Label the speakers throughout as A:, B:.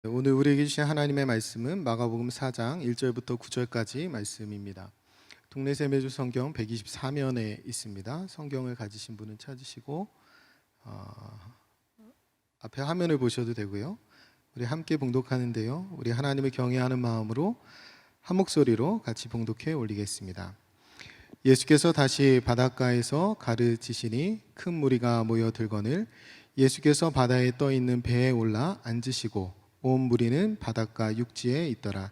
A: 오늘 우리에게 주신 하나님의 말씀은 마가복음 4장 1절부터 9절까지 말씀입니다. 동네새 매주 성경 124면에 있습니다. 성경을 가지신 분은 찾으시고 앞에 화면을 보셔도 되고요. 우리 함께 봉독하는데요. 우리 하나님을 경외하는 마음으로 한 목소리로 같이 봉독해 올리겠습니다. 예수께서 다시 바닷가에서 가르치시니 큰 무리가 모여들거늘 예수께서 바다에 떠 있는 배에 올라 앉으시고 온 무리는 바닷가 육지에 있더라.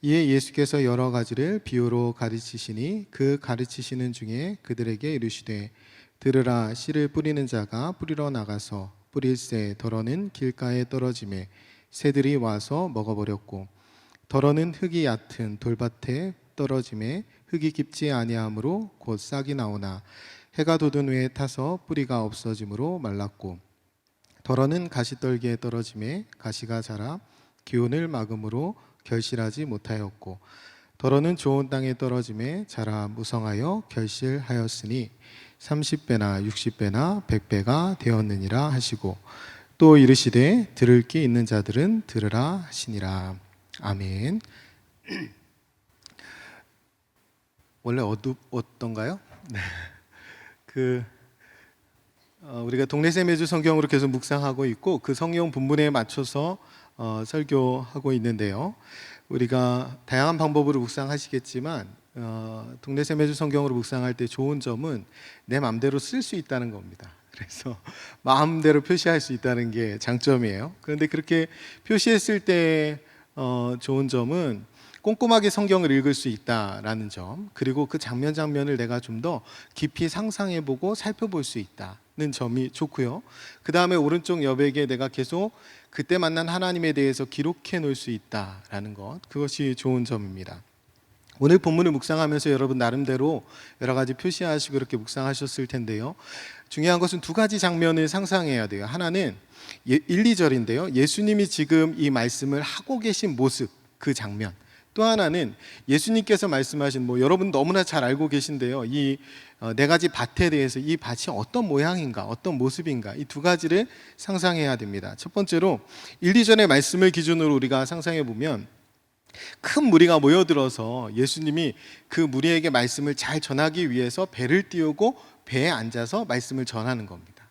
A: 이에 예수께서 여러 가지를 비유로 가르치시니 그 가르치시는 중에 그들에게 이르시되 들으라. 씨를 뿌리는 자가 뿌리러 나가서 뿌릴새 더러는 길가에 떨어지매 새들이 와서 먹어버렸고 더러는 흙이 얕은 돌밭에 떨어지매 흙이 깊지 아니하므로 곧 싹이 나오나 해가 돋은 후에 타서 뿌리가 없어지므로 말랐고 더러는 가시떨기에 떨어지매 가시가 자라 기온을 막음으로 결실하지 못하였고 더러는 좋은 땅에 떨어지매 자라 무성하여 결실하였으니 30배나 60배나 100배가 되었느니라 하시고 또 이르시되 들을 귀 있는 자들은 들으라 하시니라. 아멘. 원래 어떤가요? 네. 우리가 동네새 매주 성경으로 계속 묵상하고 있고 그 성경 본문에 맞춰서 설교하고 있는데요. 우리가 다양한 방법으로 묵상하시겠지만 동네새 매주 성경으로 묵상할 때 좋은 점은 내 마음대로 쓸 수 있다는 겁니다. 그래서 마음대로 표시할 수 있다는 게 장점이에요. 그런데 그렇게 표시했을 때 좋은 점은 꼼꼼하게 성경을 읽을 수 있다라는 점, 그리고 그 장면을 내가 좀 더 깊이 상상해보고 살펴볼 수 있다는 점이 좋고요. 그 다음에 오른쪽 여백에 내가 계속 그때 만난 하나님에 대해서 기록해 놓을 수 있다라는 것, 그것이 좋은 점입니다. 오늘 본문을 묵상하면서 여러분 나름대로 여러 가지 표시하시고 그렇게 묵상하셨을 텐데요. 중요한 것은 두 가지 장면을 상상해야 돼요. 하나는 1, 2절인데요. 예수님이 지금 이 말씀을 하고 계신 모습, 그 장면. 또 하나는 예수님께서 말씀하신 여러분 너무나 잘 알고 계신데요. 이 네 가지 밭에 대해서 이 밭이 어떤 모양인가, 어떤 모습인가, 이 두 가지를 상상해야 됩니다. 첫 번째로 1, 2절의 말씀을 기준으로 우리가 상상해 보면 큰 무리가 모여들어서 예수님이 그 무리에게 말씀을 잘 전하기 위해서 배를 띄우고 배에 앉아서 말씀을 전하는 겁니다.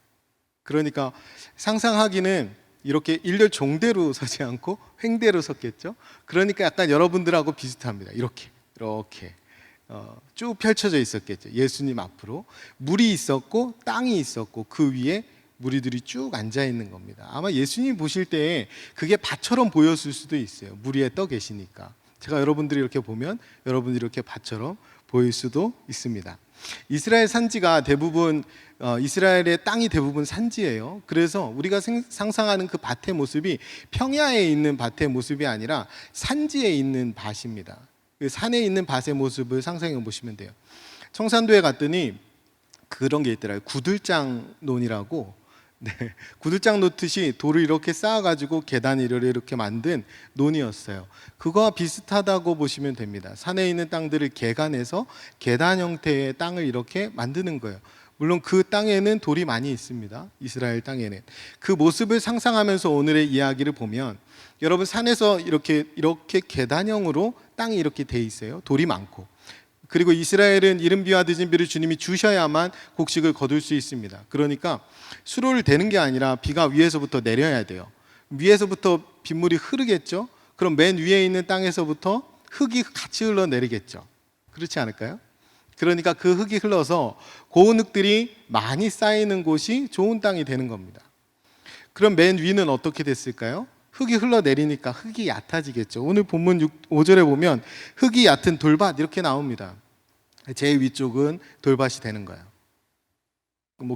A: 그러니까 상상하기는 이렇게 일렬 종대로 서지 않고 횡대로 섰겠죠. 그러니까 약간 여러분들하고 비슷합니다. 이렇게 쭉 펼쳐져 있었겠죠. 예수님 앞으로 물이 있었고 땅이 있었고 그 위에 무리들이 쭉 앉아 있는 겁니다. 아마 예수님 보실 때 그게 밭처럼 보였을 수도 있어요. 물 위에 떠 계시니까. 제가 여러분들이 이렇게 보면 여러분들이 이렇게 밭처럼 보일 수도 있습니다. 이스라엘 산지가 대부분 이스라엘의 땅이 대부분 산지예요. 그래서 우리가 상상하는 그 밭의 모습이 평야에 있는 밭의 모습이 아니라 산지에 있는 밭입니다. 그 산에 있는 밭의 모습을 상상해 보시면 돼요. 청산도에 갔더니 그런 게 있더라고요. 구들장 논이라고. 네, 구들장 놓듯이 돌을 이렇게 쌓아가지고 계단 이렇게 만든 논이었어요. 그거와 비슷하다고 보시면 됩니다. 산에 있는 땅들을 개간해서 계단 형태의 땅을 이렇게 만드는 거예요. 물론 그 땅에는 돌이 많이 있습니다. 이스라엘 땅에는. 그 모습을 상상하면서 오늘의 이야기를 보면 여러분 산에서 이렇게 계단형으로 땅이 이렇게 돼 있어요. 돌이 많고. 그리고 이스라엘은 이른 비와 늦은 비를 주님이 주셔야만 곡식을 거둘 수 있습니다. 그러니까 수로를 대는 게 아니라 비가 위에서부터 내려야 돼요. 위에서부터 빗물이 흐르겠죠. 그럼 맨 위에 있는 땅에서부터 흙이 같이 흘러내리겠죠. 그렇지 않을까요? 그러니까 그 흙이 흘러서 고운 흙들이 많이 쌓이는 곳이 좋은 땅이 되는 겁니다. 그럼 맨 위는 어떻게 됐을까요? 흙이 흘러내리니까 흙이 얕아지겠죠. 오늘 본문 5절에 보면 흙이 얕은 돌밭 이렇게 나옵니다. 제일 위쪽은 돌밭이 되는 거예요.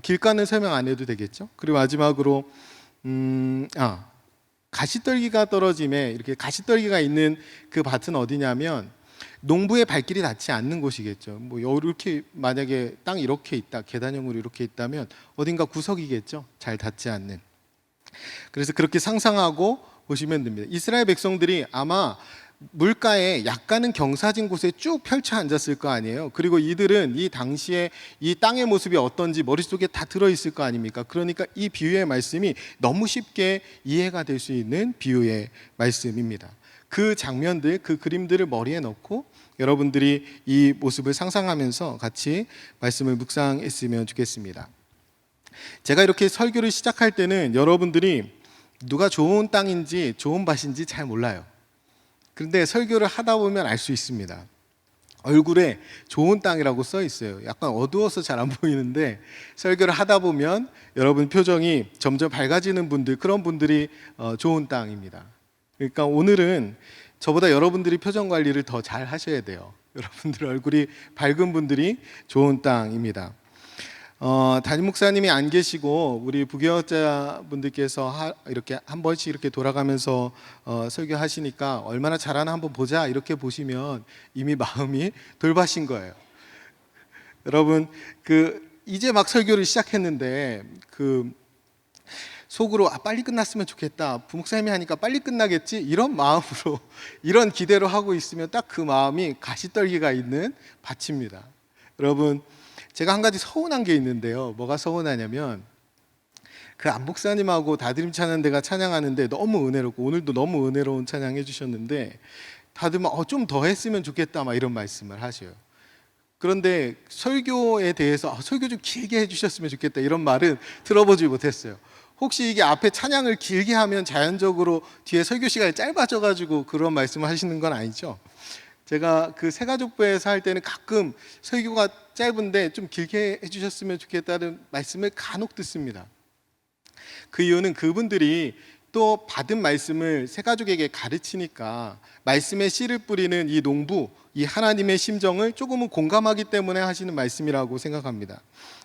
A: 길가는 설명 안 해도 되겠죠. 그리고 마지막으로 가시떨기가 떨어짐에 이렇게 가시떨기가 있는 그 밭은 어디냐면 농부의 발길이 닿지 않는 곳이겠죠. 이렇게 만약에 땅이 이렇게 있다, 계단형으로 이렇게 있다면 어딘가 구석이겠죠. 잘 닿지 않는. 그래서 그렇게 상상하고 보시면 됩니다. 이스라엘 백성들이 아마 물가에 약간은 경사진 곳에 쭉 펼쳐 앉았을 거 아니에요. 그리고 이들은 이 당시에 이 땅의 모습이 어떤지 머릿속에 다 들어있을 거 아닙니까? 그러니까 이 비유의 말씀이 너무 쉽게 이해가 될 수 있는 비유의 말씀입니다. 그 장면들, 그 그림들을 머리에 넣고 여러분들이 이 모습을 상상하면서 같이 말씀을 묵상했으면 좋겠습니다. 제가 이렇게 설교를 시작할 때는 여러분들이 누가 좋은 땅인지 좋은 밭인지 잘 몰라요. 그런데 설교를 하다 보면 알 수 있습니다. 얼굴에 좋은 땅이라고 써 있어요. 약간 어두워서 잘 안 보이는데 설교를 하다 보면 여러분 표정이 점점 밝아지는 분들, 그런 분들이 좋은 땅입니다. 그러니까 오늘은 저보다 여러분들이 표정 관리를 더 잘 하셔야 돼요. 여러분들 얼굴이 밝은 분들이 좋은 땅입니다. 담임 목사님이 안 계시고 우리 부교육자분들께서 이렇게 한 번씩 이렇게 돌아가면서 설교하시니까 얼마나 잘하나 한번 보자 이렇게 보시면 이미 마음이 돌바신 거예요. 여러분 이제 막 설교를 시작했는데 속으로 빨리 끝났으면 좋겠다, 부목사님이 하니까 빨리 끝나겠지, 이런 마음으로 이런 기대로 하고 있으면 딱 그 마음이 가시떨기가 있는 밭입니다. 여러분, 제가 한 가지 서운한 게 있는데요. 뭐가 서운하냐면 안 목사님하고 다드림 찬양대가 찬양하는데 너무 은혜롭고 오늘도 너무 은혜로운 찬양 해주셨는데 다들 막 좀 더 했으면 좋겠다 막 이런 말씀을 하셔요. 그런데 설교에 대해서 설교 좀 길게 해주셨으면 좋겠다 이런 말은 들어보지 못했어요. 혹시 이게 앞에 찬양을 길게 하면 자연적으로 뒤에 설교 시간이 짧아져가지고 그런 말씀을 하시는 건 아니죠? 제가 새가족부에서 할 때는 가끔 설교가 짧은데 좀 길게 해주셨으면 좋겠다는 말씀을 간혹 듣습니다. 그 이유는 그분들이 또 받은 말씀을 새가족에게 가르치니까 말씀의 씨를 뿌리는 이 농부, 이 하나님의 심정을 조금은 공감하기 때문에 하시는 말씀이라고 생각합니다.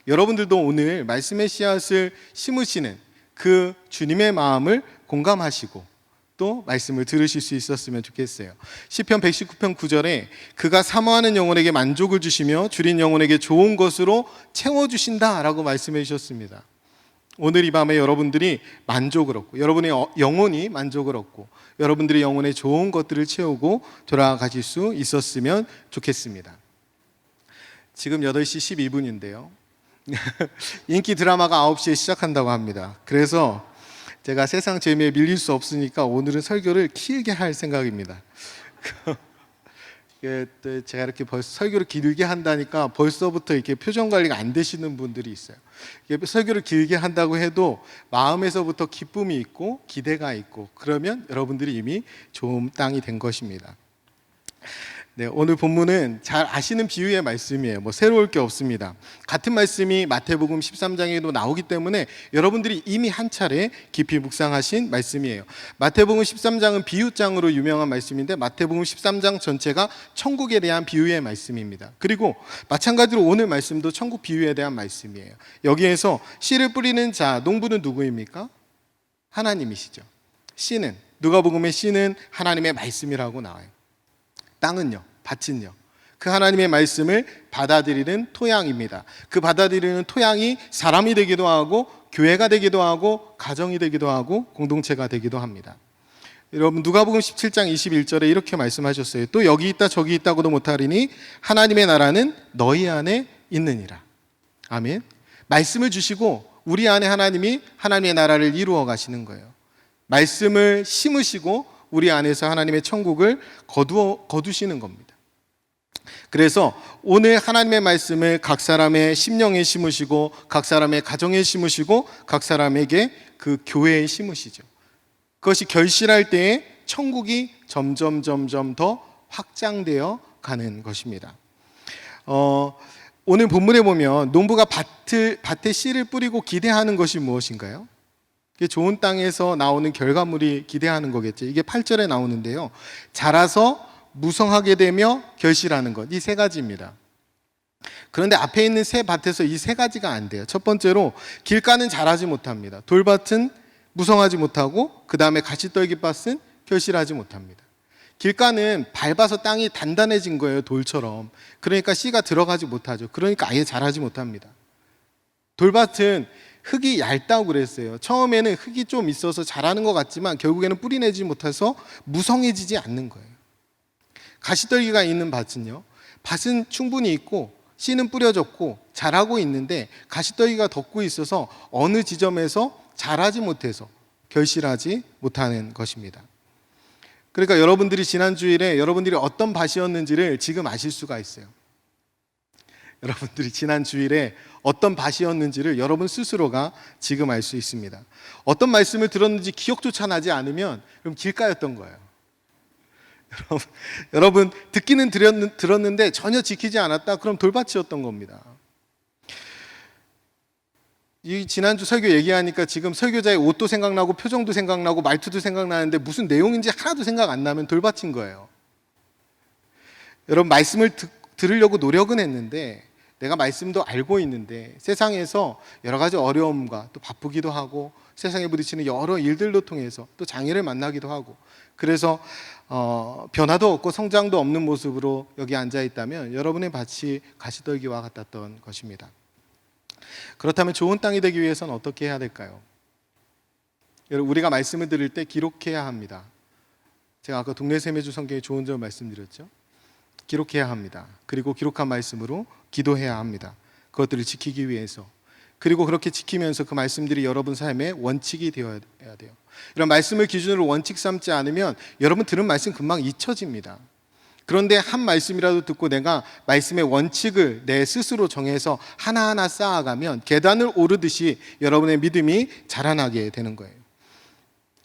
A: 여러분들도 오늘 말씀의 씨앗을 심으시는 그 주님의 마음을 공감하시고 또 말씀을 들으실 수 있었으면 좋겠어요. 시편 119편 9절에 그가 사모하는 영혼에게 만족을 주시며 줄인 영혼에게 좋은 것으로 채워주신다라고 말씀해 주셨습니다. 오늘 이 밤에 여러분들이 만족을 얻고 여러분의 영혼이 만족을 얻고 여러분들의 영혼에 좋은 것들을 채우고 돌아가실 수 있었으면 좋겠습니다. 지금 8시 12분인데요 인기 드라마가 9시에 시작한다고 합니다. 그래서 제가 세상 재미에 밀릴 수 없으니까 오늘은 설교를 길게 할 생각입니다. 제가 이렇게 설교를 길게 한다니까 벌써부터 이렇게 표정 관리가 안 되시는 분들이 있어요. 설교를 길게 한다고 해도 마음에서부터 기쁨이 있고 기대가 있고 그러면 여러분들이 이미 좋은 땅이 된 것입니다. 네, 오늘 본문은 잘 아시는 비유의 말씀이에요. 새로울 게 없습니다. 같은 말씀이 마태복음 13장에도 나오기 때문에 여러분들이 이미 한 차례 깊이 묵상하신 말씀이에요. 마태복음 13장은 비유장으로 유명한 말씀인데 마태복음 13장 전체가 천국에 대한 비유의 말씀입니다. 그리고 마찬가지로 오늘 말씀도 천국 비유에 대한 말씀이에요. 여기에서 씨를 뿌리는 자, 농부는 누구입니까? 하나님이시죠. 씨는, 누가복음의 씨는 하나님의 말씀이라고 나와요. 땅은요, 밭은요, 그 하나님의 말씀을 받아들이는 토양입니다. 그 받아들이는 토양이 사람이 되기도 하고 교회가 되기도 하고 가정이 되기도 하고 공동체가 되기도 합니다. 여러분 누가복음 17장 21절에 이렇게 말씀하셨어요. 또 여기 있다 저기 있다고도 못하리니 하나님의 나라는 너희 안에 있느니라. 아멘. 말씀을 주시고 우리 안에 하나님이 하나님의 나라를 이루어 가시는 거예요. 말씀을 심으시고 우리 안에서 하나님의 천국을 거두시는 겁니다. 그래서 오늘 하나님의 말씀을 각 사람의 심령에 심으시고 각 사람의 가정에 심으시고 각 사람에게 그 교회에 심으시죠. 그것이 결실할 때에 천국이 점점 더 확장되어 가는 것입니다. 오늘 본문에 보면 농부가 밭에 씨를 뿌리고 기대하는 것이 무엇인가요? 좋은 땅에서 나오는 결과물이 기대하는 거겠죠. 이게 8절에 나오는데요. 자라서 무성하게 되며 결실하는 것. 이 세 가지입니다. 그런데 앞에 있는 세 밭에서 이 세 가지가 안 돼요. 첫 번째로 길가는 자라지 못합니다. 돌밭은 무성하지 못하고 그 다음에 가시떨기밭은 결실하지 못합니다. 길가는 밟아서 땅이 단단해진 거예요. 돌처럼. 그러니까 씨가 들어가지 못하죠. 그러니까 아예 자라지 못합니다. 돌밭은 흙이 얇다고 그랬어요. 처음에는 흙이 좀 있어서 자라는 것 같지만 결국에는 뿌리 내지 못해서 무성해지지 않는 거예요. 가시떨기가 있는 밭은요, 밭은 충분히 있고 씨는 뿌려졌고 자라고 있는데 가시떨기가 덮고 있어서 어느 지점에서 자라지 못해서 결실하지 못하는 것입니다. 그러니까 여러분들이 지난 주일에 여러분들이 어떤 밭이었는지를 지금 아실 수가 있어요. 여러분들이 지난 주일에 어떤 밭이었는지를 여러분 스스로가 지금 알 수 있습니다. 어떤 말씀을 들었는지 기억조차 나지 않으면 그럼 길가였던 거예요. 여러분 듣기는 들었는데 전혀 지키지 않았다? 그럼 돌밭이었던 겁니다. 이 지난주 설교 얘기하니까 지금 설교자의 옷도 생각나고 표정도 생각나고 말투도 생각나는데 무슨 내용인지 하나도 생각 안 나면 돌밭인 거예요. 여러분 말씀을 들으려고 노력은 했는데 내가 말씀도 알고 있는데 세상에서 여러 가지 어려움과 또 바쁘기도 하고 세상에 부딪히는 여러 일들로 통해서 또 장애를 만나기도 하고 그래서 변화도 없고 성장도 없는 모습으로 여기 앉아 있다면 여러분의 밭이 가시떨기와 같았던 것입니다. 그렇다면 좋은 땅이 되기 위해서는 어떻게 해야 될까요? 여러분 우리가 말씀을 들을 때 기록해야 합니다. 제가 아까 동네 세매주 성경에 좋은 점 말씀드렸죠. 기록해야 합니다. 그리고 기록한 말씀으로 기도해야 합니다. 그것들을 지키기 위해서. 그리고 그렇게 지키면서 그 말씀들이 여러분 삶의 원칙이 되어야 돼요. 이런 말씀을 기준으로 원칙 삼지 않으면 여러분 들은 말씀 금방 잊혀집니다. 그런데 한 말씀이라도 듣고 내가 말씀의 원칙을 내 스스로 정해서 하나하나 쌓아가면 계단을 오르듯이 여러분의 믿음이 자라나게 되는 거예요.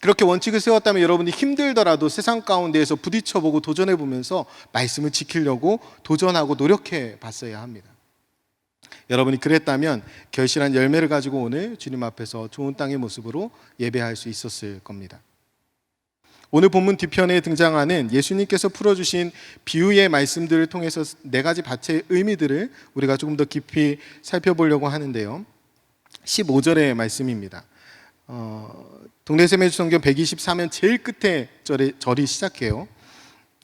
A: 그렇게 원칙을 세웠다면 여러분이 힘들더라도 세상 가운데에서 부딪혀보고 도전해보면서 말씀을 지키려고 도전하고 노력해 봤어야 합니다. 여러분이 그랬다면 결실한 열매를 가지고 오늘 주님 앞에서 좋은 땅의 모습으로 예배할 수 있었을 겁니다. 오늘 본문 뒤편에 등장하는 예수님께서 풀어주신 비유의 말씀들을 통해서 네 가지 밭의 의미들을 우리가 조금 더 깊이 살펴보려고 하는데요. 15절의 말씀입니다. 동네 세매주 성경 124면 제일 끝에 절이 시작해요.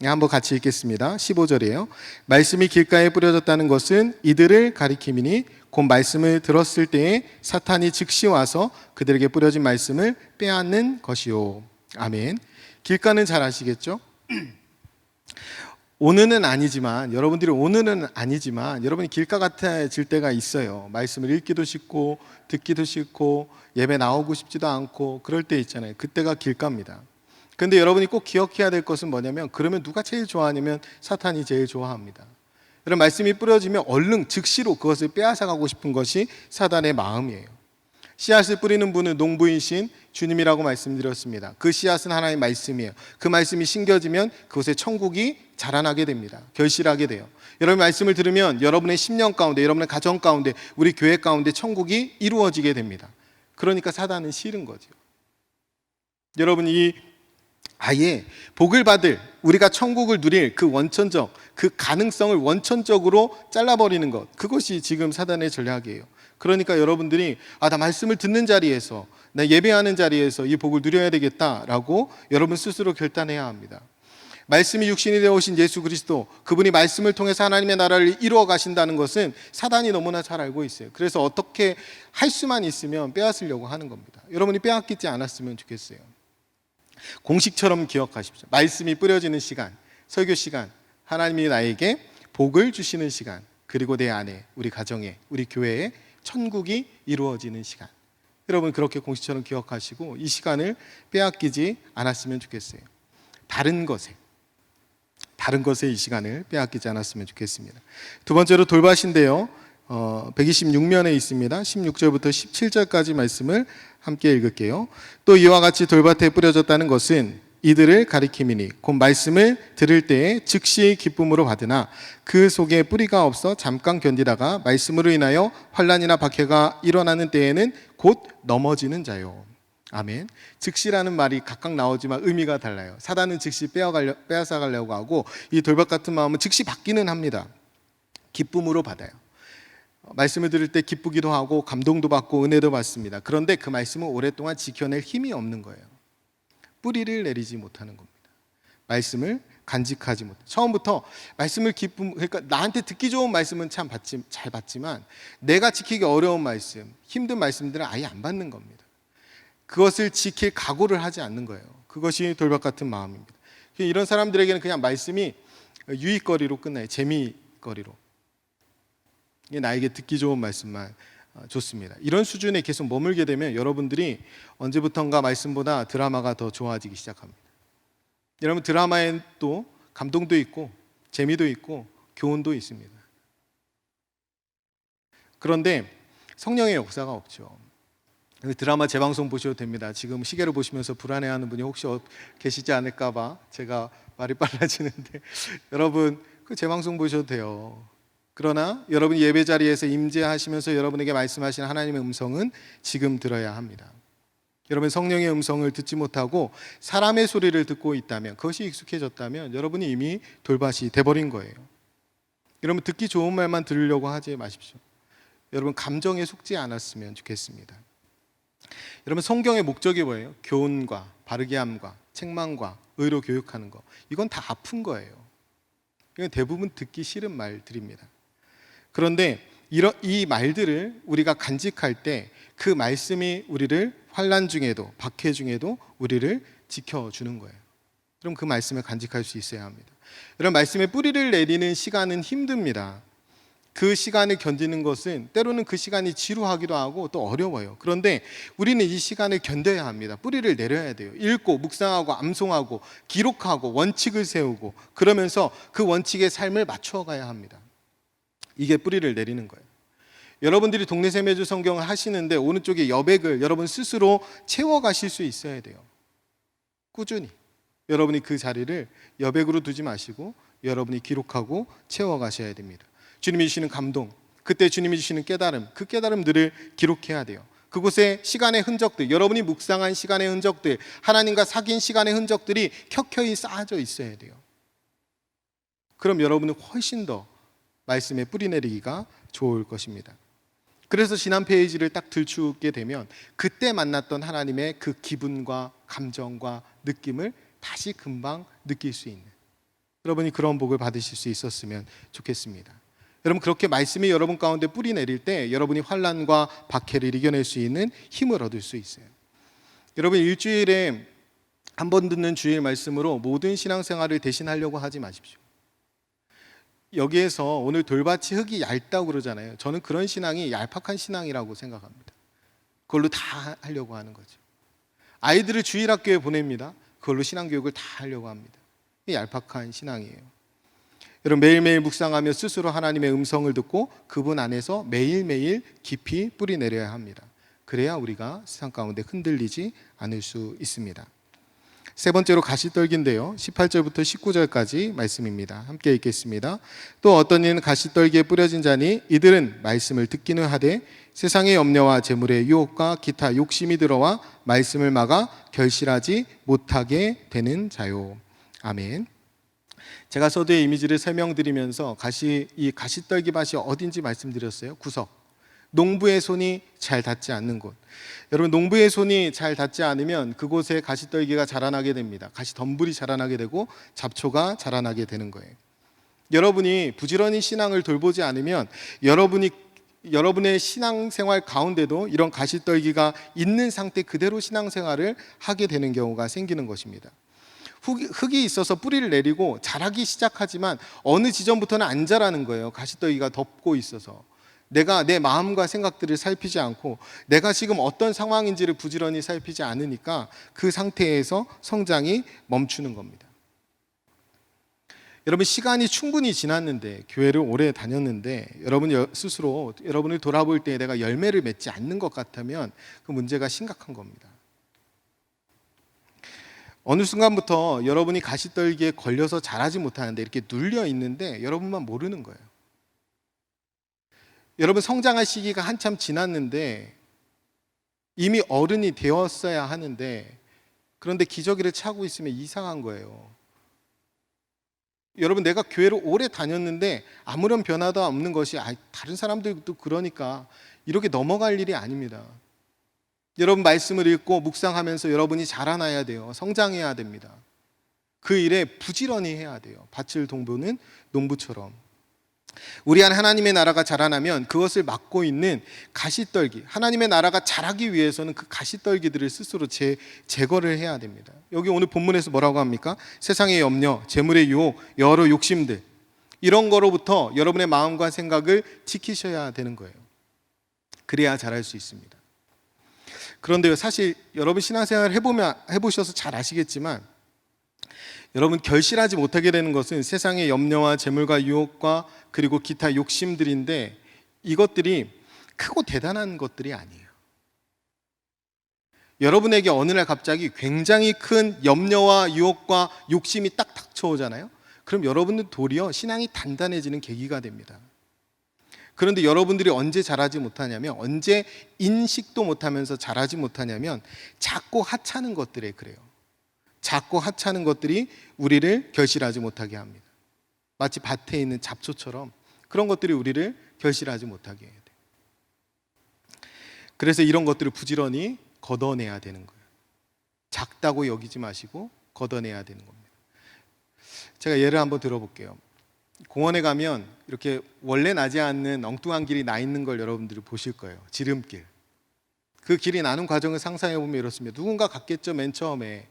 A: 한번 같이 읽겠습니다. 15절이에요. 말씀이 길가에 뿌려졌다는 것은 이들을 가리킴이니 곧 말씀을 들었을 때에 사탄이 즉시 와서 그들에게 뿌려진 말씀을 빼앗는 것이요. 아멘. 길가는 잘 아시겠죠? 오늘은 아니지만 여러분이 길가 같아질 때가 있어요. 말씀을 읽기도 싫고 듣기도 싫고 예배 나오고 싶지도 않고 그럴 때 있잖아요. 그때가 길가입니다. 그런데 여러분이 꼭 기억해야 될 것은 뭐냐면 그러면 누가 제일 좋아하냐면 사탄이 제일 좋아합니다. 여러분 말씀이 뿌려지면 얼른 즉시로 그것을 빼앗아가고 싶은 것이 사단의 마음이에요. 씨앗을 뿌리는 분은 농부이신 주님이라고 말씀드렸습니다. 그 씨앗은 하나님의 말씀이에요. 그 말씀이 심겨지면 그곳에 천국이 자라나게 됩니다. 결실하게 돼요. 여러분 말씀을 들으면 여러분의 심령 가운데, 여러분의 가정 가운데, 우리 교회 가운데 천국이 이루어지게 됩니다. 그러니까 사단은 싫은 거죠. 여러분 아예 복을 받을 우리가 천국을 누릴 그 원천적 그 가능성을 원천적으로 잘라버리는 것, 그것이 지금 사단의 전략이에요. 그러니까 여러분들이 나 말씀을 듣는 자리에서 나 예배하는 자리에서 이 복을 누려야 되겠다라고 여러분 스스로 결단해야 합니다. 말씀이 육신이 되어 오신 예수 그리스도, 그분이 말씀을 통해서 하나님의 나라를 이루어 가신다는 것은 사단이 너무나 잘 알고 있어요. 그래서 어떻게 할 수만 있으면 빼앗으려고 하는 겁니다. 여러분이 빼앗기지 않았으면 좋겠어요. 공식처럼 기억하십시오. 말씀이 뿌려지는 시간, 설교 시간, 하나님이 나에게 복을 주시는 시간, 그리고 내 안에, 우리 가정에, 우리 교회에 천국이 이루어지는 시간. 여러분 그렇게 공식처럼 기억하시고 이 시간을 빼앗기지 않았으면 좋겠어요. 다른 것에 이 시간을 빼앗기지 않았으면 좋겠습니다. 두 번째로 돌밭인데요. 126면에 있습니다. 16절부터 17절까지 말씀을 함께 읽을게요. 또 이와 같이 돌밭에 뿌려졌다는 것은 이들을 가리킴이니 곧 말씀을 들을 때에 즉시 기쁨으로 받으나 그 속에 뿌리가 없어 잠깐 견디다가 말씀으로 인하여 환난이나 박해가 일어나는 때에는 곧 넘어지는 자요. 아멘. 즉시라는 말이 각각 나오지만 의미가 달라요. 사단은 즉시 빼앗아가려고 하고 이 돌밭 같은 마음은 즉시 받기는 합니다. 기쁨으로 받아요. 말씀을 들을 때 기쁘기도 하고 감동도 받고 은혜도 받습니다. 그런데 그 말씀은 오랫동안 지켜낼 힘이 없는 거예요. 뿌리를 내리지 못하는 겁니다. 말씀을 간직하지 못해. 처음부터 말씀을 그러니까 나한테 듣기 좋은 말씀은 참 잘 받지만 내가 지키기 어려운 말씀, 힘든 말씀들은 아예 안 받는 겁니다. 그것을 지킬 각오를 하지 않는 거예요. 그것이 돌밭 같은 마음입니다. 이런 사람들에게는 그냥 말씀이 유익거리로 끝나요. 재미거리로. 이게 나에게 듣기 좋은 말씀만 좋습니다. 이런 수준에 계속 머물게 되면 여러분들이 언제부턴가 말씀보다 드라마가 더 좋아지기 시작합니다. 여러분, 드라마엔 또 감동도 있고 재미도 있고 교훈도 있습니다. 그런데 성령의 역사가 없죠. 드라마 재방송 보셔도 됩니다. 지금 시계를 보시면서 불안해하는 분이 혹시 계시지 않을까 봐 제가 말이 빨라지는데 여러분, 그 재방송 보셔도 돼요. 그러나 여러분 예배 자리에서 임재하시면서 여러분에게 말씀하시는 하나님의 음성은 지금 들어야 합니다. 여러분, 성령의 음성을 듣지 못하고 사람의 소리를 듣고 있다면, 그것이 익숙해졌다면 여러분이 이미 돌밭이 돼버린 거예요. 여러분, 듣기 좋은 말만 들으려고 하지 마십시오. 여러분, 감정에 속지 않았으면 좋겠습니다. 여러분, 성경의 목적이 뭐예요? 교훈과 바르게 함과 책망과 의로 교육하는 거. 이건 다 아픈 거예요. 이건 대부분 듣기 싫은 말들입니다. 그런데 이 말들을 우리가 간직할 때 그 말씀이 우리를 환난 중에도 박해 중에도 우리를 지켜주는 거예요. 그럼 그 말씀을 간직할 수 있어야 합니다. 이런 말씀에 뿌리를 내리는 시간은 힘듭니다. 그 시간을 견디는 것은 때로는 그 시간이 지루하기도 하고 또 어려워요. 그런데 우리는 이 시간을 견뎌야 합니다. 뿌리를 내려야 돼요. 읽고 묵상하고 암송하고 기록하고 원칙을 세우고 그러면서 그 원칙의 삶을 맞추어 가야 합니다. 이게 뿌리를 내리는 거예요. 여러분들이 동네 세매주 성경을 하시는데 오른쪽에 여백을 여러분 스스로 채워가실 수 있어야 돼요. 꾸준히 여러분이 그 자리를 여백으로 두지 마시고 여러분이 기록하고 채워가셔야 됩니다. 주님이 주시는 감동, 그때 주님이 주시는 깨달음, 그 깨달음들을 기록해야 돼요. 그곳에 시간의 흔적들, 여러분이 묵상한 시간의 흔적들, 하나님과 사귄 시간의 흔적들이 켜켜이 쌓아져 있어야 돼요. 그럼 여러분은 훨씬 더 말씀에 뿌리 내리기가 좋을 것입니다. 그래서 지난 페이지를 딱 들추게 되면 그때 만났던 하나님의 그 기분과 감정과 느낌을 다시 금방 느낄 수 있는, 여러분이 그런 복을 받으실 수 있었으면 좋겠습니다. 여러분, 그렇게 말씀이 여러분 가운데 뿌리 내릴 때 여러분이 환난과 박해를 이겨낼 수 있는 힘을 얻을 수 있어요. 여러분, 일주일에 한 번 듣는 주일 말씀으로 모든 신앙생활을 대신하려고 하지 마십시오. 여기에서 오늘 돌밭이 흙이 얇다고 그러잖아요. 저는 그런 신앙이 얄팍한 신앙이라고 생각합니다. 그걸로 다 하려고 하는 거죠. 아이들을 주일학교에 보냅니다. 그걸로 신앙교육을 다 하려고 합니다. 이게 얄팍한 신앙이에요. 여러분, 매일매일 묵상하며 스스로 하나님의 음성을 듣고 그분 안에서 매일매일 깊이 뿌리 내려야 합니다. 그래야 우리가 세상 가운데 흔들리지 않을 수 있습니다. 세 번째로 가시떨기인데요, 18절부터 19절까지 말씀입니다. 함께 읽겠습니다. 또 어떤 이는 가시떨기에 뿌려진 자니 이들은 말씀을 듣기는 하되 세상의 염려와 재물의 유혹과 기타 욕심이 들어와 말씀을 막아 결실하지 못하게 되는 자요. 아멘. 제가 서두에 이미지를 설명드리면서 이 가시떨기 밭이 어딘지 말씀드렸어요. 구석. 농부의 손이 잘 닿지 않는 곳. 여러분, 농부의 손이 잘 닿지 않으면 그곳에 가시떨기가 자라나게 됩니다. 가시덤불이 자라나게 되고 잡초가 자라나게 되는 거예요. 여러분이 부지런히 신앙을 돌보지 않으면 여러분의 신앙생활 가운데도 이런 가시떨기가 있는 상태 그대로 신앙생활을 하게 되는 경우가 생기는 것입니다. 흙이 있어서 뿌리를 내리고 자라기 시작하지만 어느 지점부터는 안 자라는 거예요. 가시떨기가 덮고 있어서. 내가 내 마음과 생각들을 살피지 않고 내가 지금 어떤 상황인지를 부지런히 살피지 않으니까 그 상태에서 성장이 멈추는 겁니다. 여러분, 시간이 충분히 지났는데, 교회를 오래 다녔는데 여러분 스스로 여러분을 돌아볼 때 내가 열매를 맺지 않는 것 같다면 그 문제가 심각한 겁니다. 어느 순간부터 여러분이 가시떨기에 걸려서 자라지 못하는데 이렇게 눌려 있는데 여러분만 모르는 거예요. 여러분, 성장할 시기가 한참 지났는데 이미 어른이 되었어야 하는데 그런데 기저귀를 차고 있으면 이상한 거예요. 여러분, 내가 교회를 오래 다녔는데 아무런 변화도 없는 것이 다른 사람들도 그러니까 이렇게 넘어갈 일이 아닙니다. 여러분, 말씀을 읽고 묵상하면서 여러분이 자라나야 돼요. 성장해야 됩니다. 그 일에 부지런히 해야 돼요. 밭을 돌보는 농부처럼. 우리 안에 하나님의 나라가 자라나면 그것을 막고 있는 가시떨기, 하나님의 나라가 자라기 위해서는 그 가시떨기들을 스스로 제거를 해야 됩니다. 여기 오늘 본문에서 뭐라고 합니까? 세상의 염려, 재물의 유혹, 여러 욕심들, 이런 거로부터 여러분의 마음과 생각을 지키셔야 되는 거예요. 그래야 자랄 수 있습니다. 그런데요, 사실 여러분 신앙생활 해보셔서 잘 아시겠지만, 여러분 결실하지 못하게 되는 것은 세상의 염려와 재물과 유혹과 그리고 기타 욕심들인데, 이것들이 크고 대단한 것들이 아니에요. 여러분에게 어느 날 갑자기 굉장히 큰 염려와 유혹과 욕심이 딱 닥쳐오잖아요. 그럼 여러분은 도리어 신앙이 단단해지는 계기가 됩니다. 그런데 여러분들이 언제 자라지 못하냐면, 언제 인식도 못하면서 자라지 못하냐면, 작고 하찮은 것들에 그래요. 작고 하찮은 것들이 우리를 결실하지 못하게 합니다. 마치 밭에 있는 잡초처럼 그런 것들이 우리를 결실하지 못하게 해야 돼요. 그래서 이런 것들을 부지런히 걷어내야 되는 거예요. 작다고 여기지 마시고 걷어내야 되는 겁니다. 제가 예를 한번 들어볼게요. 공원에 가면 이렇게 원래 나지 않는 엉뚱한 길이 나 있는 걸 여러분들이 보실 거예요. 지름길. 그 길이 나는 과정을 상상해 보면 이렇습니다. 누군가 갔겠죠. 맨 처음에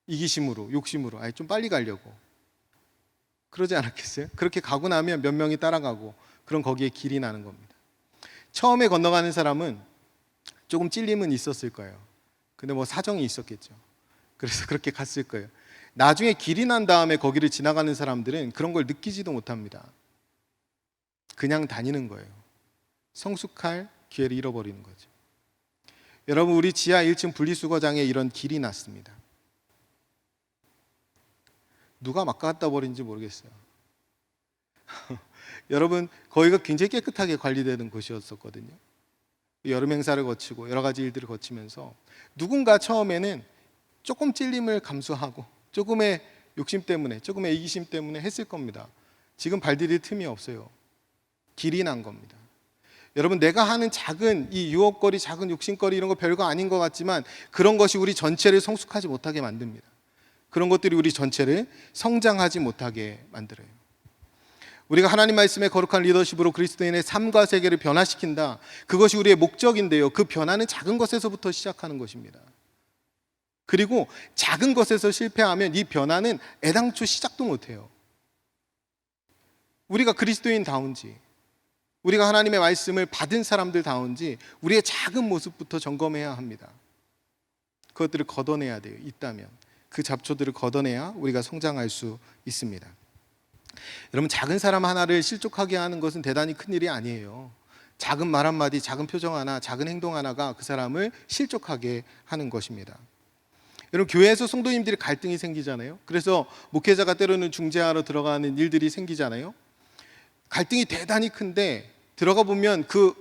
A: 이기심으로, 욕심으로 좀 빨리 가려고. 그러지 않았겠어요? 그렇게 가고 나면 몇 명이 따라가고, 그럼 거기에 길이 나는 겁니다. 처음에 건너가는 사람은 조금 찔림은 있었을 거예요. 근데 뭐 사정이 있었겠죠. 그래서 그렇게 갔을 거예요. 나중에 길이 난 다음에 거기를 지나가는 사람들은 그런 걸 느끼지도 못합니다. 그냥 다니는 거예요. 성숙할 기회를 잃어버리는 거죠. 여러분, 우리 지하 1층 분리수거장에 이런 길이 났습니다. 누가 막 갖다 버린지 모르겠어요. 여러분, 거기가 굉장히 깨끗하게 관리되는 곳이었었거든요. 여름 행사를 거치고 여러 가지 일들을 거치면서 누군가 처음에는 조금 찔림을 감수하고 조금의 욕심 때문에, 조금의 이기심 때문에 했을 겁니다. 지금 발 디딜 틈이 없어요. 길이 난 겁니다. 여러분, 내가 하는 작은 이 유혹거리, 작은 욕심거리, 이런 거 별거 아닌 것 같지만 그런 것이 우리 전체를 성숙하지 못하게 만듭니다. 그런 것들이 우리 전체를 성장하지 못하게 만들어요. 우리가 하나님 말씀의 거룩한 리더십으로 그리스도인의 삶과 세계를 변화시킨다. 그것이 우리의 목적인데요. 그 변화는 작은 것에서부터 시작하는 것입니다. 그리고 작은 것에서 실패하면 이 변화는 애당초 시작도 못해요. 우리가 그리스도인다운지, 우리가 하나님의 말씀을 받은 사람들다운지 우리의 작은 모습부터 점검해야 합니다. 그것들을 걷어내야 돼요. 있다면 그 잡초들을 걷어내야 우리가 성장할 수 있습니다. 여러분, 작은 사람 하나를 실족하게 하는 것은 대단히 큰 일이 아니에요. 작은 말 한마디, 작은 표정 하나, 작은 행동 하나가 그 사람을 실족하게 하는 것입니다. 여러분, 교회에서 성도님들이 갈등이 생기잖아요. 그래서 목회자가 때로는 중재하러 들어가는 일들이 생기잖아요. 갈등이 대단히 큰데 들어가 보면 그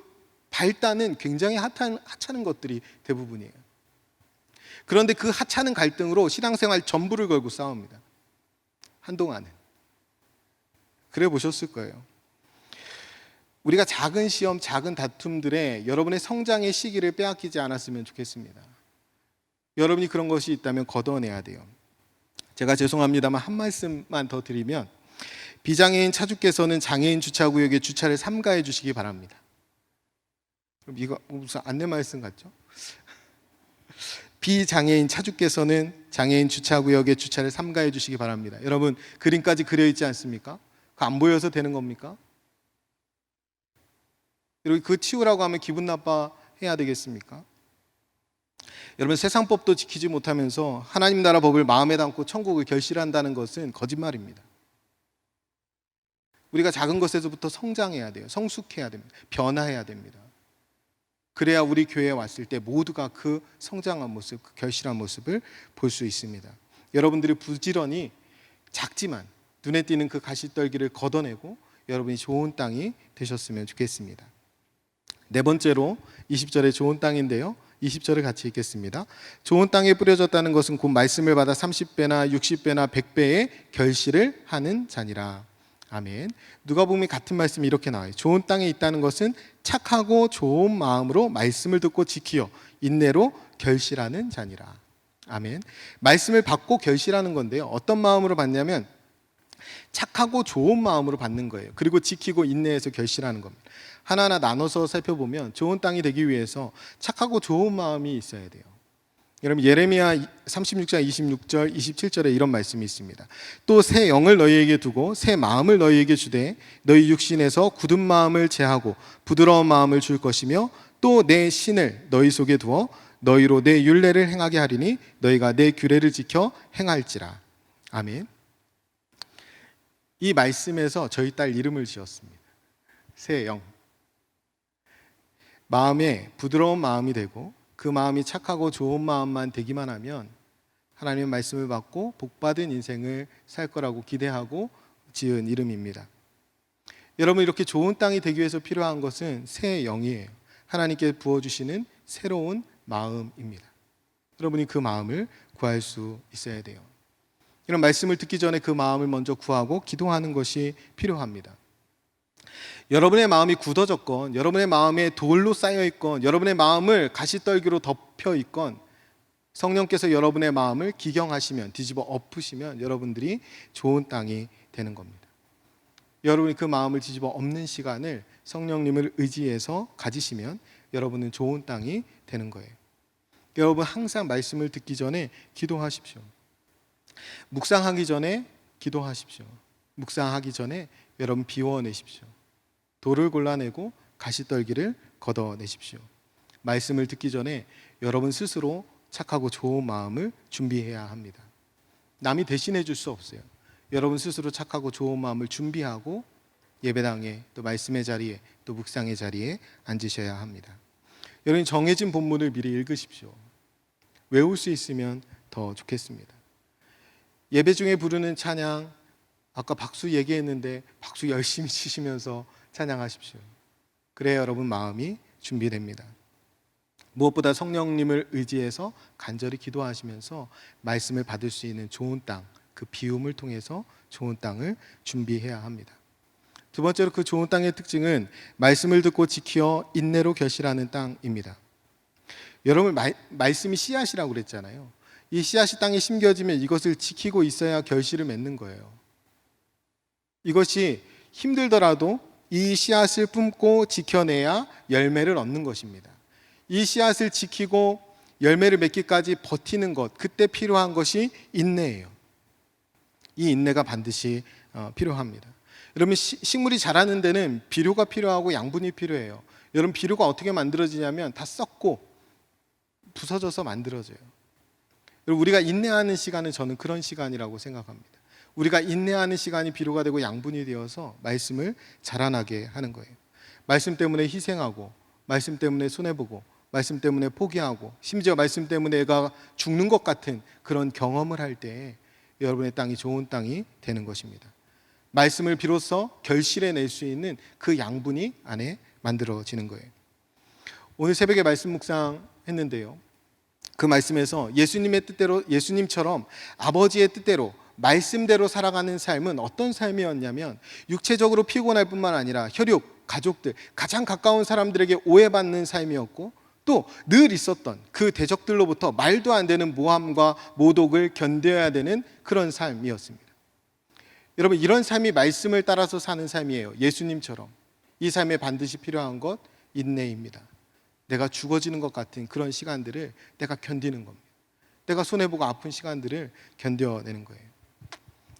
A: 발단은 굉장히 하찮은 것들이 대부분이에요. 그런데 그 하찮은 갈등으로 신앙생활 전부를 걸고 싸웁니다. 한동안은. 그래 보셨을 거예요. 우리가 작은 시험, 작은 다툼들에 여러분의 성장의 시기를 빼앗기지 않았으면 좋겠습니다. 여러분이 그런 것이 있다면 걷어내야 돼요. 제가 죄송합니다만 한 말씀만 더 드리면, 비장애인 차주께서는 장애인 주차구역에 주차를 삼가해 주시기 바랍니다. 그럼 이거 무슨 안내 말씀 같죠? 비장애인 차주께서는 장애인 주차구역에 주차를 삼가해 주시기 바랍니다. 여러분, 그림까지 그려 있지 않습니까? 그거 안 보여서 되는 겁니까? 여러분, 그거 치우라고 하면 기분 나빠해야 되겠습니까? 여러분, 세상 법도 지키지 못하면서 하나님 나라 법을 마음에 담고 천국을 결실한다는 것은 거짓말입니다. 우리가 작은 것에서부터 성장해야 돼요. 성숙해야 됩니다. 변화해야 됩니다. 그래야 우리 교회에 왔을 때 모두가 그 성장한 모습, 그 결실한 모습을 볼 수 있습니다. 여러분들이 부지런히 작지만 눈에 띄는 그 가시떨기를 걷어내고 여러분이 좋은 땅이 되셨으면 좋겠습니다. 네 번째로 20절의 좋은 땅인데요. 20절을 같이 읽겠습니다. 좋은 땅에 뿌려졌다는 것은 곧 말씀을 받아 30배나 60배나 100배의 결실을 하는 자니라. 아멘. 누가복음이 같은 말씀이 이렇게 나와요. 좋은 땅에 있다는 것은 착하고 좋은 마음으로 말씀을 듣고 지키어 인내로 결실하는 자니라. 아멘. 말씀을 받고 결실하는 건데요. 어떤 마음으로 받냐면 착하고 좋은 마음으로 받는 거예요. 그리고 지키고 인내해서 결실하는 겁니다. 하나하나 나눠서 살펴보면 좋은 땅이 되기 위해서 착하고 좋은 마음이 있어야 돼요. 여러분 예레미야 36장 26절 27절에 이런 말씀이 있습니다. 또 새 영을 너희에게 두고 새 마음을 너희에게 주되 너희 육신에서 굳은 마음을 제하고 부드러운 마음을 줄 것이며 또 내 신을 너희 속에 두어 너희로 내 율례를 행하게 하리니 너희가 내 규례를 지켜 행할지라. 아멘. 이 말씀에서 저희 딸 이름을 지었습니다. 새 영. 마음에 부드러운 마음이 되고 그 마음이 착하고 좋은 마음만 되기만 하면 하나님의 말씀을 받고 복받은 인생을 살 거라고 기대하고 지은 이름입니다. 여러분 이렇게 좋은 땅이 되기 위해서 필요한 것은 새 영이에요. 하나님께 부어주시는 새로운 마음입니다. 여러분이 그 마음을 구할 수 있어야 돼요. 이런 말씀을 듣기 전에 그 마음을 먼저 구하고 기도하는 것이 필요합니다. 여러분의 마음이 굳어졌건 여러분의 마음에 돌로 쌓여 있건 여러분의 마음을 가시떨기로 덮여 있건 성령께서 여러분의 마음을 기경하시면 뒤집어 엎으시면 여러분들이 좋은 땅이 되는 겁니다. 여러분이 그 마음을 뒤집어 엎는 시간을 성령님을 의지해서 가지시면 여러분은 좋은 땅이 되는 거예요. 여러분 항상 말씀을 듣기 전에 기도하십시오. 묵상하기 전에 기도하십시오. 묵상하기 전에 여러분 비워내십시오. 돌을 골라내고 가시떨기를 걷어내십시오. 말씀을 듣기 전에 여러분 스스로 착하고 좋은 마음을 준비해야 합니다. 남이 대신해 줄 수 없어요. 여러분 스스로 착하고 좋은 마음을 준비하고 예배당에 또 말씀의 자리에 또 묵상의 자리에 앉으셔야 합니다. 여러분 정해진 본문을 미리 읽으십시오. 외울 수 있으면 더 좋겠습니다. 예배 중에 부르는 찬양 아까 박수 얘기했는데 박수 열심히 치시면서 찬양하십시오. 그래야 여러분 마음이 준비됩니다. 무엇보다 성령님을 의지해서 간절히 기도하시면서 말씀을 받을 수 있는 좋은 땅, 그 비움을 통해서 좋은 땅을 준비해야 합니다. 두 번째로 그 좋은 땅의 특징은 말씀을 듣고 지켜 인내로 결실하는 땅입니다. 여러분 말씀이 씨앗이라고 그랬잖아요. 이 씨앗이 땅에 심겨지면 이것을 지키고 있어야 결실을 맺는 거예요. 이것이 힘들더라도 이 씨앗을 품고 지켜내야 열매를 얻는 것입니다. 이 씨앗을 지키고 열매를 맺기까지 버티는 것, 그때 필요한 것이 인내예요. 이 인내가 반드시 필요합니다. 여러분 식물이 자라는 데는 비료가 필요하고 양분이 필요해요. 여러분 비료가 어떻게 만들어지냐면 다 썩고 부서져서 만들어져요. 우리가 인내하는 시간은 저는 그런 시간이라고 생각합니다. 우리가 인내하는 시간이 비료가 되고 양분이 되어서 말씀을 자라나게 하는 거예요. 말씀 때문에 희생하고 말씀 때문에 손해보고 말씀 때문에 포기하고 심지어 말씀 때문에 애가 죽는 것 같은 그런 경험을 할 때 여러분의 땅이 좋은 땅이 되는 것입니다. 말씀을 비로소 결실해낼 수 있는 그 양분이 안에 만들어지는 거예요. 오늘 새벽에 말씀 묵상했는데요. 그 말씀에서 예수님의 뜻대로 예수님처럼 아버지의 뜻대로 말씀대로 살아가는 삶은 어떤 삶이었냐면 육체적으로 피곤할 뿐만 아니라 혈육, 가족들, 가장 가까운 사람들에게 오해받는 삶이었고 또 늘 있었던 그 대적들로부터 말도 안 되는 모함과 모독을 견뎌야 되는 그런 삶이었습니다. 여러분 이런 삶이 말씀을 따라서 사는 삶이에요. 예수님처럼. 이 삶에 반드시 필요한 것 인내입니다. 내가 죽어지는 것 같은 그런 시간들을 내가 견디는 겁니다. 내가 손해보고 아픈 시간들을 견뎌내는 거예요.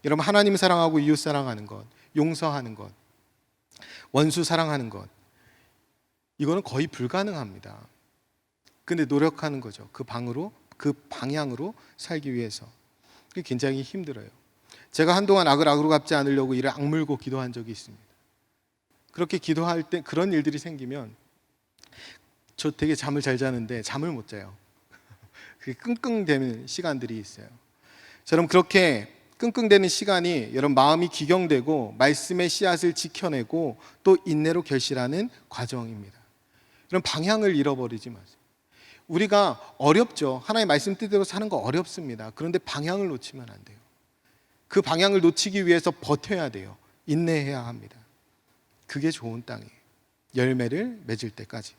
A: 여러분 하나님 사랑하고 이웃 사랑하는 것, 용서하는 것, 원수 사랑하는 것, 이거는 거의 불가능합니다. 근데 노력하는 거죠. 그 방향으로 살기 위해서. 그게 굉장히 힘들어요. 제가 한동안 악을 악으로 갚지 않으려고 이를 악물고 기도한 적이 있습니다. 그렇게 기도할 때 그런 일들이 생기면 저 되게 잠을 잘 자는데 잠을 못 자요. 그게 끙끙대는 시간들이 있어요. 저는 그렇게 끙끙대는 시간이 여러분 마음이 기경되고 말씀의 씨앗을 지켜내고 또 인내로 결실하는 과정입니다. 이런 방향을 잃어버리지 마세요. 우리가 어렵죠. 하나님의 말씀 뜻대로 사는 거 어렵습니다. 그런데 방향을 놓치면 안 돼요. 그 방향을 놓치기 위해서 버텨야 돼요. 인내해야 합니다. 그게 좋은 땅이에요. 열매를 맺을 때까지.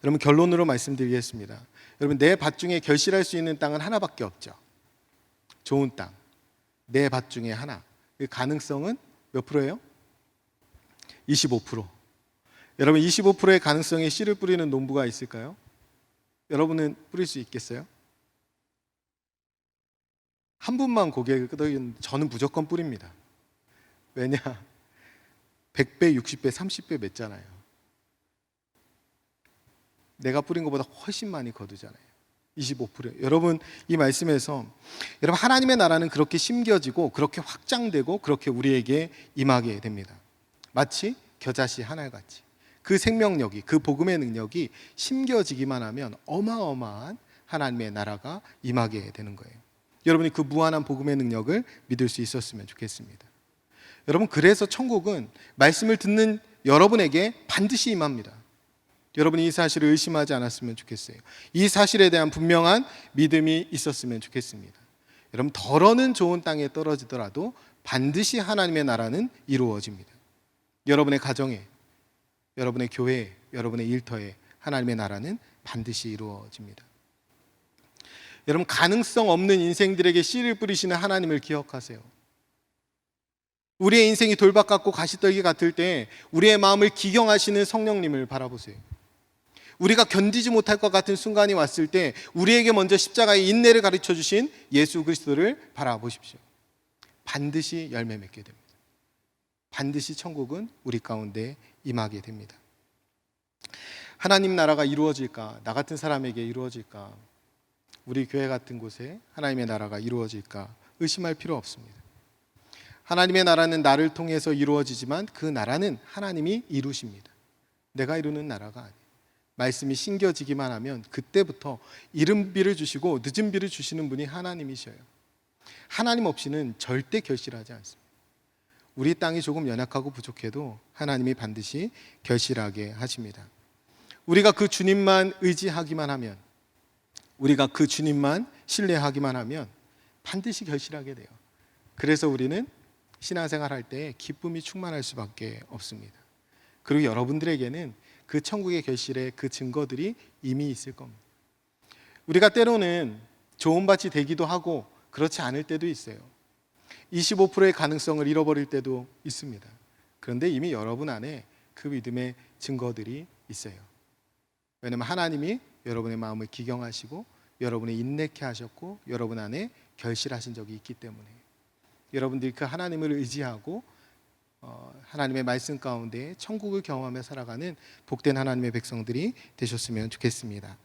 A: 여러분 결론으로 말씀드리겠습니다. 여러분 내 밭 중에 결실할 수 있는 땅은 하나밖에 없죠. 좋은 땅. 내 밭 중에 하나. 그 가능성은 몇 프로예요? 25%. 여러분 25%의 가능성에 씨를 뿌리는 농부가 있을까요? 여러분은 뿌릴 수 있겠어요? 한 분만 고개를 끄덕이는데 저는 무조건 뿌립니다. 왜냐? 100배, 60배, 30배 맺잖아요. 내가 뿌린 것보다 훨씬 많이 거두잖아요. 25%. 여러분 이 말씀에서 여러분 하나님의 나라는 그렇게 심겨지고 그렇게 확장되고 그렇게 우리에게 임하게 됩니다. 마치 겨자씨 한 알같이 그 생명력이 그 복음의 능력이 심겨지기만 하면 어마어마한 하나님의 나라가 임하게 되는 거예요. 여러분이 그 무한한 복음의 능력을 믿을 수 있었으면 좋겠습니다. 여러분 그래서 천국은 말씀을 듣는 여러분에게 반드시 임합니다. 여러분이 이 사실을 의심하지 않았으면 좋겠어요. 이 사실에 대한 분명한 믿음이 있었으면 좋겠습니다. 여러분 덜어는 좋은 땅에 떨어지더라도 반드시 하나님의 나라는 이루어집니다. 여러분의 가정에, 여러분의 교회에, 여러분의 일터에 하나님의 나라는 반드시 이루어집니다. 여러분 가능성 없는 인생들에게 씨를 뿌리시는 하나님을 기억하세요. 우리의 인생이 돌박 같고 가시떨기 같을 때 우리의 마음을 기경하시는 성령님을 바라보세요. 우리가 견디지 못할 것 같은 순간이 왔을 때 우리에게 먼저 십자가의 인내를 가르쳐 주신 예수 그리스도를 바라보십시오. 반드시 열매 맺게 됩니다. 반드시 천국은 우리 가운데 임하게 됩니다. 하나님 나라가 이루어질까? 나 같은 사람에게 이루어질까? 우리 교회 같은 곳에 하나님의 나라가 이루어질까? 의심할 필요 없습니다. 하나님의 나라는 나를 통해서 이루어지지만 그 나라는 하나님이 이루십니다. 내가 이루는 나라가 아니에요. 말씀이 심겨지기만 하면 그때부터 이른 비를 주시고 늦은 비를 주시는 분이 하나님이셔요. 하나님 없이는 절대 결실하지 않습니다. 우리 땅이 조금 연약하고 부족해도 하나님이 반드시 결실하게 하십니다. 우리가 그 주님만 의지하기만 하면, 우리가 그 주님만 신뢰하기만 하면 반드시 결실하게 돼요. 그래서 우리는 신앙생활 할 때 기쁨이 충만할 수밖에 없습니다. 그리고 여러분들에게는 그 천국의 결실의 그 증거들이 이미 있을 겁니다. 우리가 때로는 좋은 밭이 되기도 하고 그렇지 않을 때도 있어요. 25%의 가능성을 잃어버릴 때도 있습니다. 그런데 이미 여러분 안에 그 믿음의 증거들이 있어요. 왜냐하면 하나님이 여러분의 마음을 기경하시고 여러분을 인내케 하셨고 여러분 안에 결실하신 적이 있기 때문에 여러분들이 그 하나님을 의지하고 하나님의 말씀 가운데 천국을 경험하며 살아가는 복된 하나님의 백성들이 되셨으면 좋겠습니다.